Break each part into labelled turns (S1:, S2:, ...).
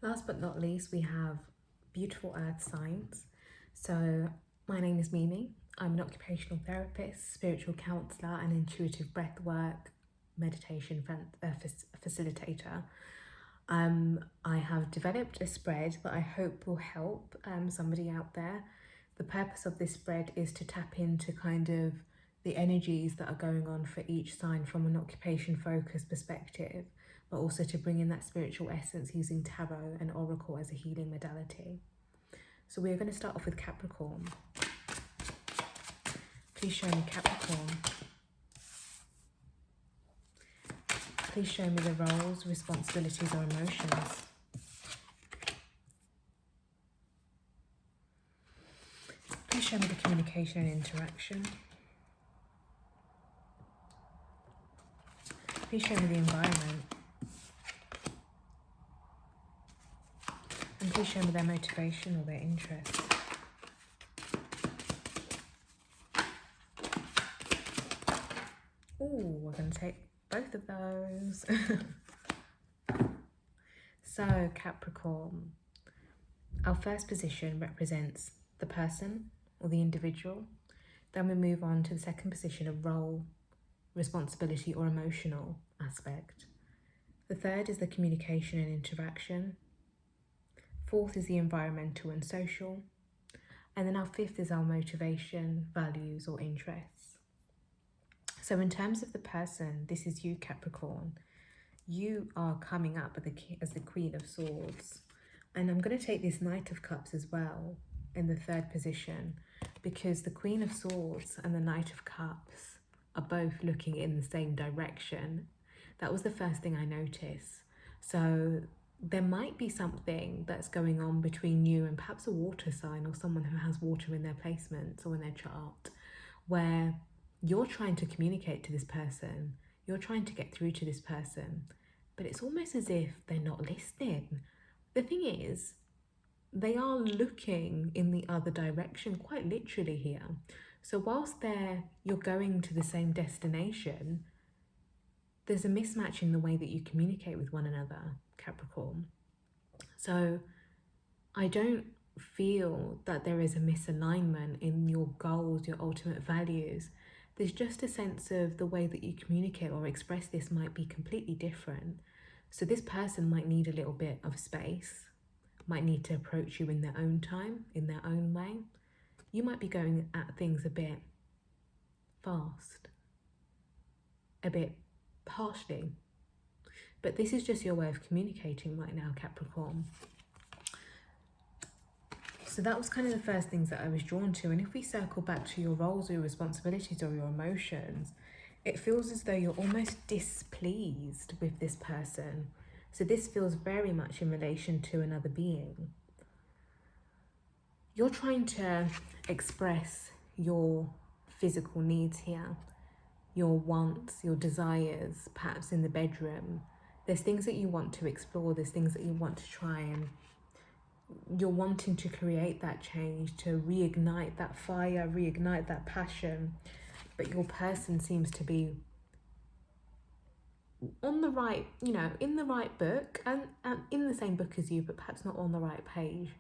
S1: Last but not least, we have beautiful earth signs. So my name is Mimi. I'm an occupational therapist, spiritual counselor, and intuitive breathwork meditation facilitator. I have developed a spread that I hope will help somebody out there. The purpose of this spread is to tap into kind of the energies that are going on for each sign from an occupation focused perspective, but also to bring in that spiritual essence using tarot and oracle as a healing modality. So we're going to start off with Capricorn. Please show me Capricorn. Please show me the roles, responsibilities, or emotions. Please show me the communication and interaction. Please show me the environment. And please show me their motivation or their interest. Ooh, we're going to take both of those. So, Capricorn. Our first position represents the person or the individual. Then we move on to the second position of role, responsibility, or emotional aspect. The third is the communication and interaction. Fourth is the environmental and social. And then our fifth is our motivation, values, or interests. So in terms of the person, this is you, Capricorn. You are coming up as the Queen of Swords. And I'm going to take this Knight of Cups as well in the third position, because the Queen of Swords and the Knight of Cups are both looking in the same direction. That was the first thing I noticed. So there might be something that's going on between you and perhaps a water sign or someone who has water in their placements or in their chart, where you're trying to communicate to this person, you're trying to get through to this person, but it's almost as if they're not listening. The thing is, they are looking in the other direction, quite literally here. So whilst you're going to the same destination, there's a mismatch in the way that you communicate with one another, Capricorn. So I don't feel that there is a misalignment in your goals, your ultimate values. There's just a sense of the way that you communicate or express this might be completely different. So this person might need a little bit of space, might need to approach you in their own time, in their own way. You might be going at things a bit fast, a bit harshly. But this is just your way of communicating right now, Capricorn. So that was kind of the first things that I was drawn to. And if we circle back to your roles or your responsibilities or your emotions, it feels as though you're almost displeased with this person. So this feels very much in relation to another being. You're trying to express your physical needs here, your wants, your desires, perhaps in the bedroom. There's things that you want to explore, there's things that you want to try, and you're wanting to create that change, to reignite that fire, reignite that passion. But your person seems to be on the right, in the right book and in the same book as you, but perhaps not on the right page.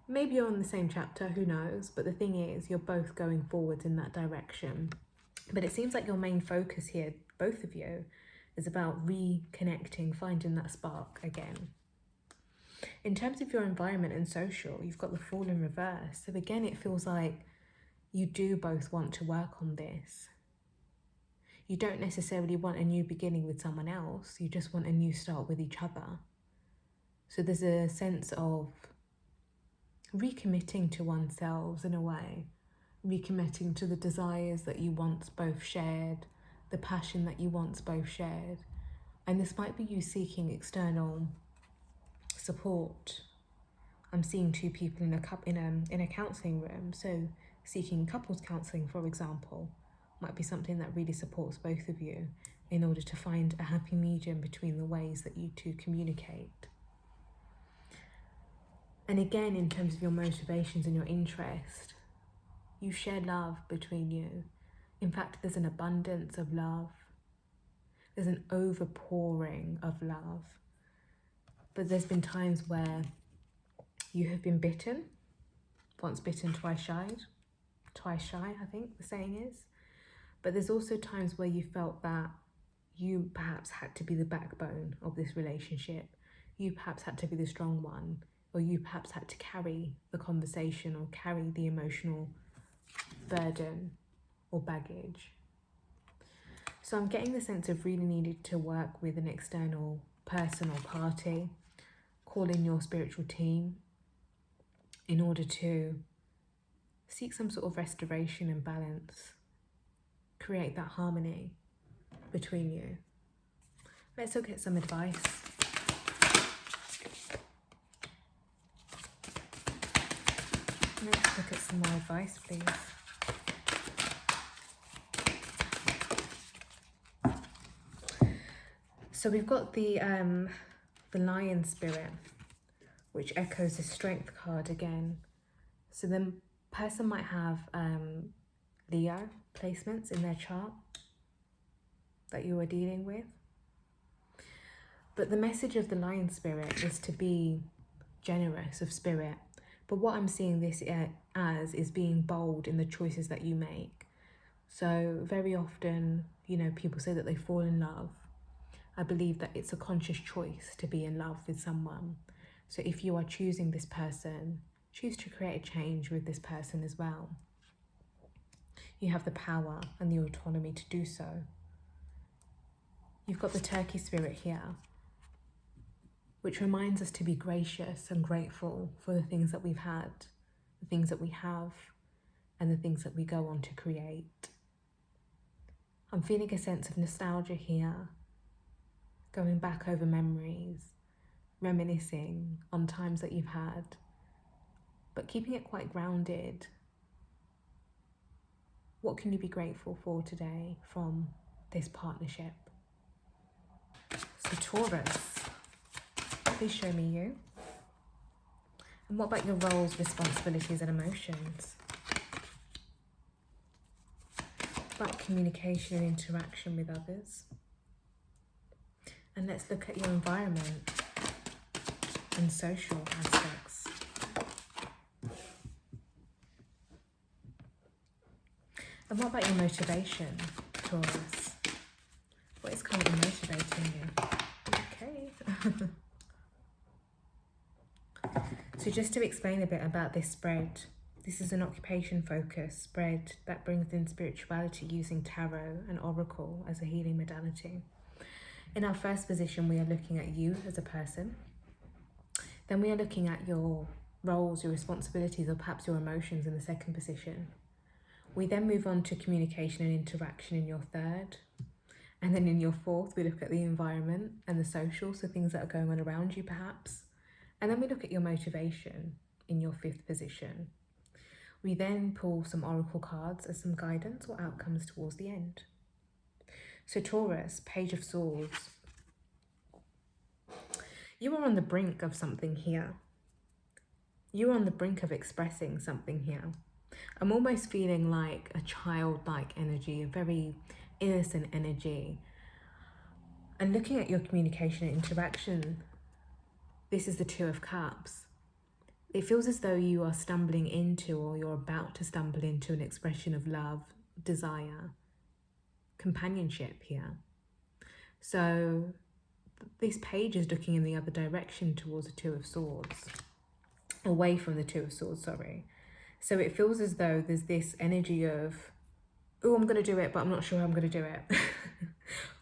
S1: Maybe you're on the same chapter, who knows? But the thing is, you're both going forwards in that direction. But it seems like your main focus here, both of you, is about reconnecting, finding that spark again. In terms of your environment and social, you've got the Fool in reverse. So again, it feels like you do both want to work on this. You don't necessarily want a new beginning with someone else. You just want a new start with each other. So there's a sense of recommitting to oneself in a way, recommitting to the desires that you once both shared, the passion that you once both shared. And this might be you seeking external support. I'm seeing two people in a counselling room, so seeking couples counselling, for example, might be something that really supports both of you in order to find a happy medium between the ways that you two communicate. And again, in terms of your motivations and your interest, you share love between you. In fact, there's an abundance of love. There's an overpouring of love. but there's been times where you have been bitten. Once bitten, twice shy. Twice shy, I think the saying is. But there's also times where you felt that you perhaps had to be the backbone of this relationship. You perhaps had to be the strong one, or you perhaps had to carry the conversation or carry the emotional burden or baggage. So I'm getting the sense of really needed to work with an external person or party, call in your spiritual team in order to seek some sort of restoration and balance, create that harmony between you. Let's look at some advice. Let's look at some more advice, please. So we've got the Lion Spirit, which echoes the Strength card again. So the person might have Leo placements in their chart that you are dealing with. But the message of the Lion Spirit is to be generous of spirit. But what I'm seeing this as is being bold in the choices that you make. So very often, you know, people say that they fall in love. I believe that it's a conscious choice to be in love with someone. So if you are choosing this person, choose to create a change with this person as well. You have the power and the autonomy to do so. You've got the Turkey Spirit here, which reminds us to be gracious and grateful for the things that we've had, the things that we have, and the things that we go on to create. I'm feeling a sense of nostalgia here, going back over memories, reminiscing on times that you've had, but keeping it quite grounded. What can you be grateful for today from this partnership? So Taurus, please show me you. And what about your roles, responsibilities and emotions? About communication and interaction with others. And let's look at your environment and social aspects. And what about your motivation, Taurus? What is currently motivating you? Okay. So just to explain a bit about this spread, this is an occupation-focused spread that brings in spirituality using tarot and oracle as a healing modality. In our first position, we are looking at you as a person. Then we are looking at your roles, your responsibilities, or perhaps your emotions in the second position. We then move on to communication and interaction in your third. And then in your fourth, we look at the environment and the social, so things that are going on around you perhaps. And then we look at your motivation in your fifth position. We then pull some oracle cards as some guidance or outcomes towards the end. So Taurus, Page of Swords. You are on the brink of something here. You are on the brink of expressing something here. I'm almost feeling like a childlike energy, a very innocent energy. And looking at your communication and interaction, this is the Two of Cups. It feels as though you are stumbling into, or you're about to stumble into, an expression of love, desire, companionship here. So this page is looking in the other direction towards the Two of Swords, away from the Two of Swords, sorry. So it feels as though there's this energy of, oh, I'm going to do it, but I'm not sure how I'm going to do it.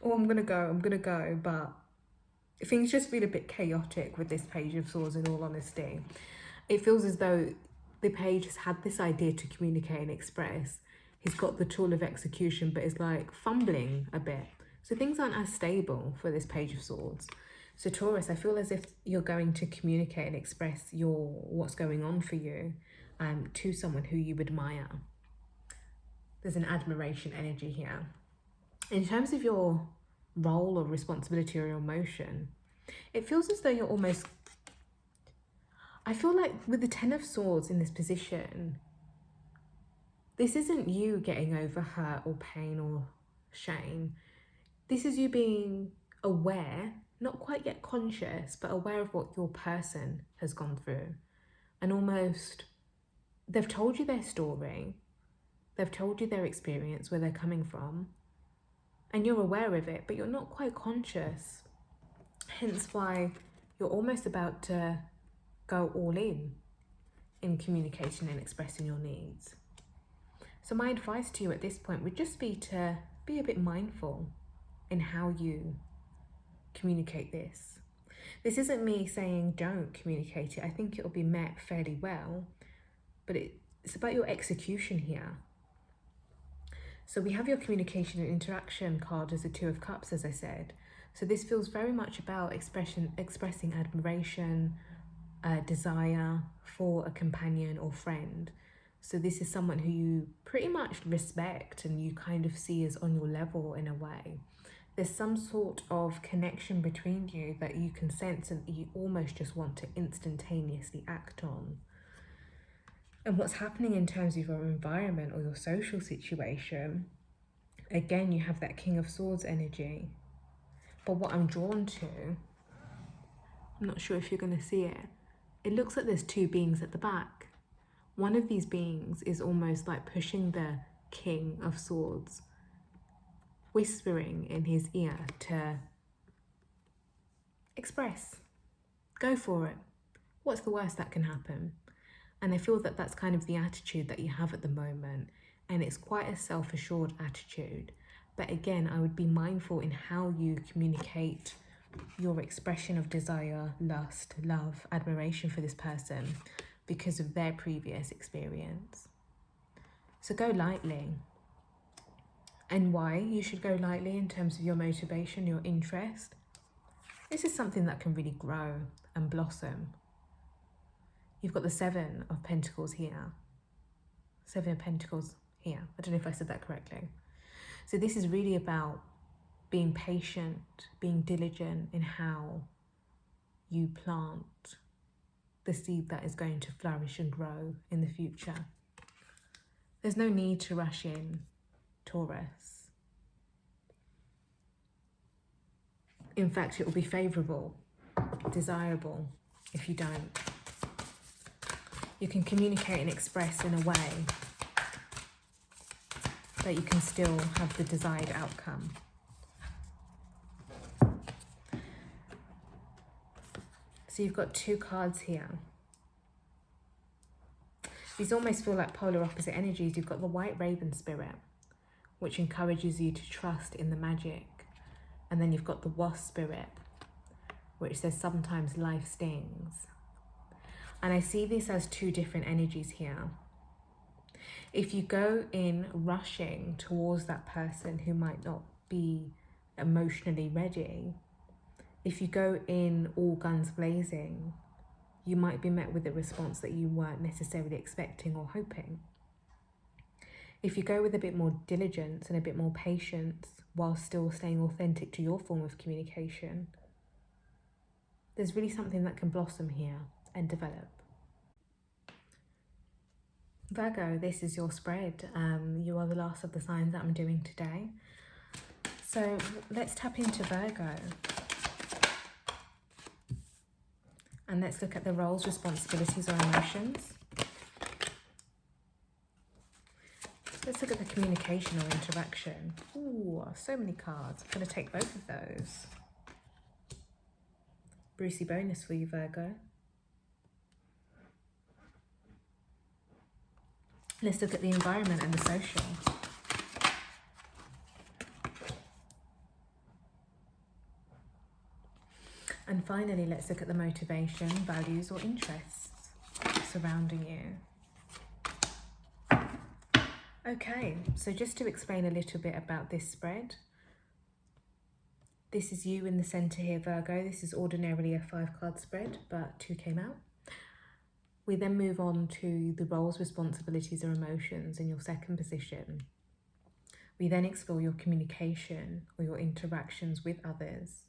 S1: Oh, I'm going to go, but things just feel a bit chaotic with this Page of Swords, in all honesty. It feels as though the page has had this idea to communicate and express. He's got the tool of execution, but is like fumbling a bit. So things aren't as stable for this Page of Swords. So Taurus, I feel as if you're going to communicate and express what's going on for you to someone who you admire. There's an admiration energy here. In terms of your role or responsibility or your emotion, it feels as though you're almost, I feel like with the Ten of Swords in this position, this isn't you getting over hurt or pain or shame. This is you being aware, not quite yet conscious, but aware of what your person has gone through. And almost, they've told you their story, they've told you their experience, where they're coming from, and you're aware of it, but you're not quite conscious. Hence why you're almost about to go all in communicating and expressing your needs. So my advice to you at this point would just be to be a bit mindful in how you communicate this. This isn't me saying don't communicate it. I think it'll be met fairly well, but it's about your execution here. So we have your communication and interaction card as the Two of Cups, as I said. So this feels very much about expressing admiration, desire for a companion or friend. So this is someone who you pretty much respect and you kind of see as on your level in a way. There's some sort of connection between you that you can sense and you almost just want to instantaneously act on. And what's happening in terms of your environment or your social situation, again, you have that King of Swords energy. But what I'm drawn to, I'm not sure if you're going to see it, it looks like there's two beings at the back. One of these beings is almost like pushing the King of Swords, whispering in his ear to express, go for it. What's the worst that can happen? And I feel that that's kind of the attitude that you have at the moment. And it's quite a self-assured attitude. But again, I would be mindful in how you communicate your expression of desire, lust, love, admiration for this person because of their previous experience. So go lightly. And why you should go lightly in terms of your motivation, your interest. This is something that can really grow and blossom. You've got the Seven of Pentacles here. Seven of Pentacles here. I don't know if I said that correctly. So this is really about being patient, being diligent in how you plant the seed that is going to flourish and grow in the future. There's no need to rush in, Taurus. In fact, it will be favourable, desirable if you don't. You can communicate and express in a way that you can still have the desired outcome. So you've got two cards here. These almost feel like polar opposite energies. You've got the White Raven Spirit, which encourages you to trust in the magic. And then you've got the Wasp Spirit, which says sometimes life stings. And I see this as two different energies here. If you go in rushing towards that person who might not be emotionally ready, if you go in all guns blazing, you might be met with a response that you weren't necessarily expecting or hoping. If you go with a bit more diligence and a bit more patience while still staying authentic to your form of communication, there's really something that can blossom here and develop. Virgo, this is your spread. You are the last of the signs that I'm doing today. So let's tap into Virgo. And let's look at the roles, responsibilities, or emotions. Let's look at the communication or interaction. Ooh, so many cards. I'm going to take both of those. Brucey bonus for you, Virgo. Let's look at the environment and the social. And finally, let's look at the motivation, values, or interests surrounding you. Okay, so just to explain a little bit about this spread. This is you in the center here, Virgo. This is ordinarily a 5-card spread, but 2 came out. We then move on to the roles, responsibilities, or emotions in your second position. We then explore your communication or your interactions with others.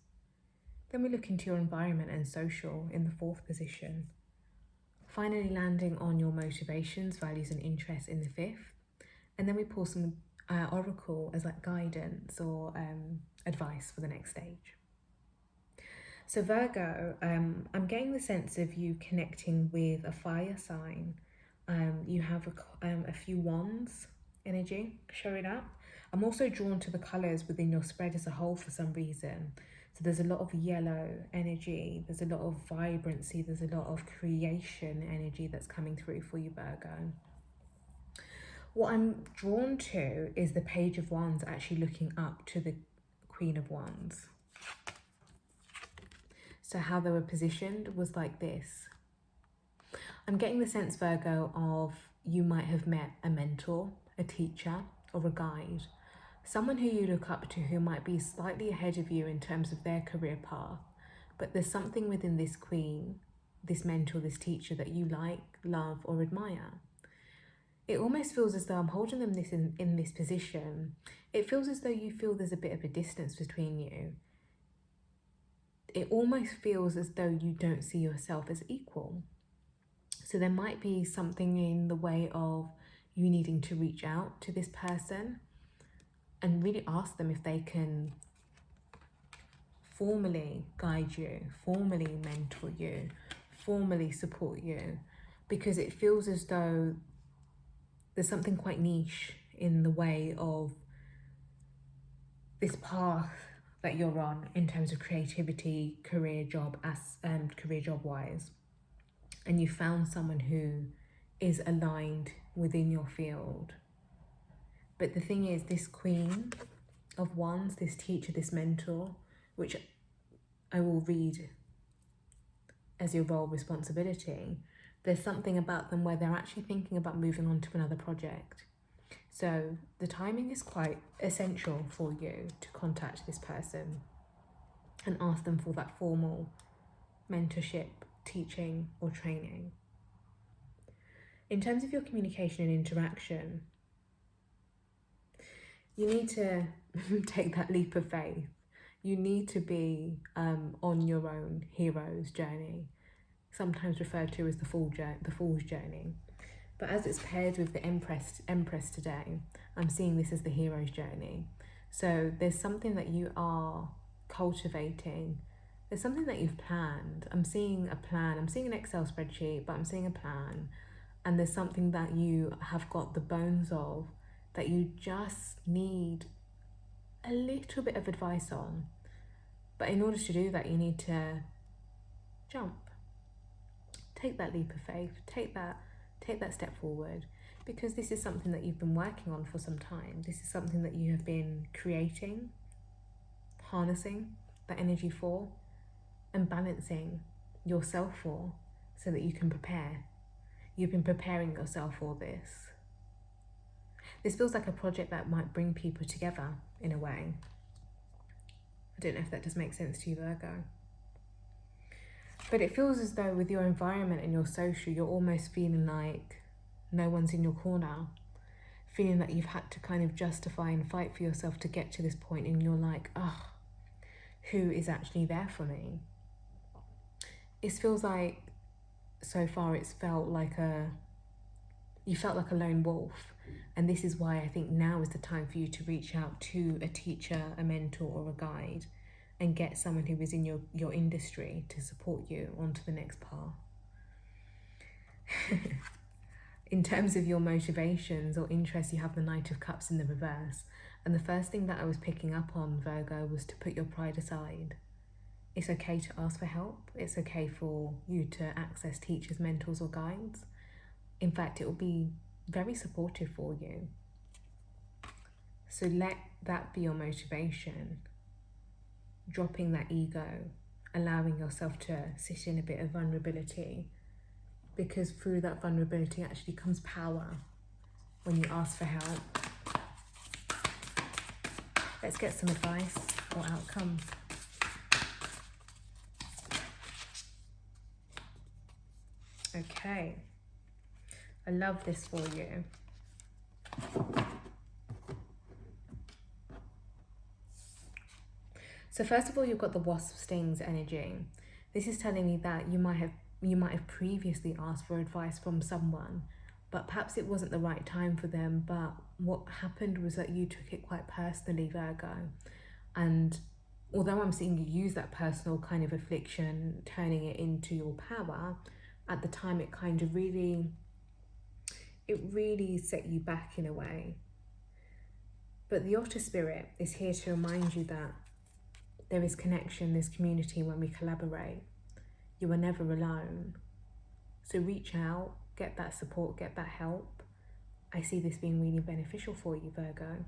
S1: Then we look into your environment and social in the 4th position. Finally landing on your motivations, values, and interests in the 5th. And then we pull some oracle as like guidance or advice for the next stage. So Virgo, I'm getting the sense of you connecting with a fire sign. You have a few wands energy showing up. I'm also drawn to the colours within your spread as a whole for some reason. So there's a lot of yellow energy, there's a lot of vibrancy, there's a lot of creation energy that's coming through for you, Virgo. What I'm drawn to is the Page of Wands actually looking up to the Queen of Wands. So how they were positioned was like this. I'm getting the sense, Virgo, of you might have met a mentor, a teacher, or a guide. Someone who you look up to who might be slightly ahead of you in terms of their career path. But there's something within this queen, this mentor, this teacher that you like, love, or admire. It almost feels as though I'm holding them in this position. It feels as though you feel there's a bit of a distance between you. It almost feels as though you don't see yourself as equal. So there might be something in the way of you needing to reach out to this person and really ask them if they can formally guide you, formally mentor you, formally support you, because it feels as though there's something quite niche in the way of this path that you're on in terms of creativity, career job wise, and you found someone who is aligned within your field. But the thing is, this Queen of Wands, this teacher, this mentor, which I will read as your role responsibility, there's something about them where they're actually thinking about moving on to another project. So the timing is quite essential for you to contact this person and ask them for that formal mentorship, teaching, or training. In terms of your communication and interaction, you need to take that leap of faith. You need to be on your own hero's journey, sometimes referred to as the fool's journey. But as it's paired with the Empress today, I'm seeing this as the hero's journey. So there's something that you are cultivating. There's something that you've planned. I'm seeing a plan. I'm seeing an Excel spreadsheet, but I'm seeing a plan. And there's something that you have got the bones of that you just need a little bit of advice on. But in order to do that, you need to jump. Take that leap of faith. Take that step forward, because this is something that you've been working on for some time. This is something that you have been creating, harnessing that energy for, and balancing yourself for, so that you can prepare. You've been preparing yourself for this. This feels like a project that might bring people together in a way. I don't know if that does make sense to you, Virgo. But it feels as though with your environment and your social, you're almost feeling like no one's in your corner, feeling that you've had to kind of justify and fight for yourself to get to this point, and you're like, oh, who is actually there for me? It feels like, so far it's felt like you felt like a lone wolf, and this is why I think now is the time for you to reach out to a teacher, a mentor, or a guide, and get someone who is in your industry to support you onto the next path. In terms of your motivations or interests, you have the Knight of Cups in the reverse. And the first thing that I was picking up on, Virgo, was to put your pride aside. It's okay to ask for help. It's okay for you to access teachers, mentors, or guides. In fact, it will be very supportive for you. So let that be your motivation. Dropping that ego, allowing yourself to sit in a bit of vulnerability, because through that vulnerability actually comes power when you ask for help. Let's get some advice or outcomes. Okay, I love this for you. So first of all, you've got the wasp stings energy. This is telling me that you might have previously asked for advice from someone, but perhaps it wasn't the right time for them. But what happened was that you took it quite personally, Virgo, and although I'm seeing you use that personal kind of affliction, turning it into your power, at the time it kind of really set you back in a way. But the Otter Spirit is here to remind you that there is connection, there's community when we collaborate. You are never alone. So reach out, get that support, get that help. I see this being really beneficial for you, Virgo.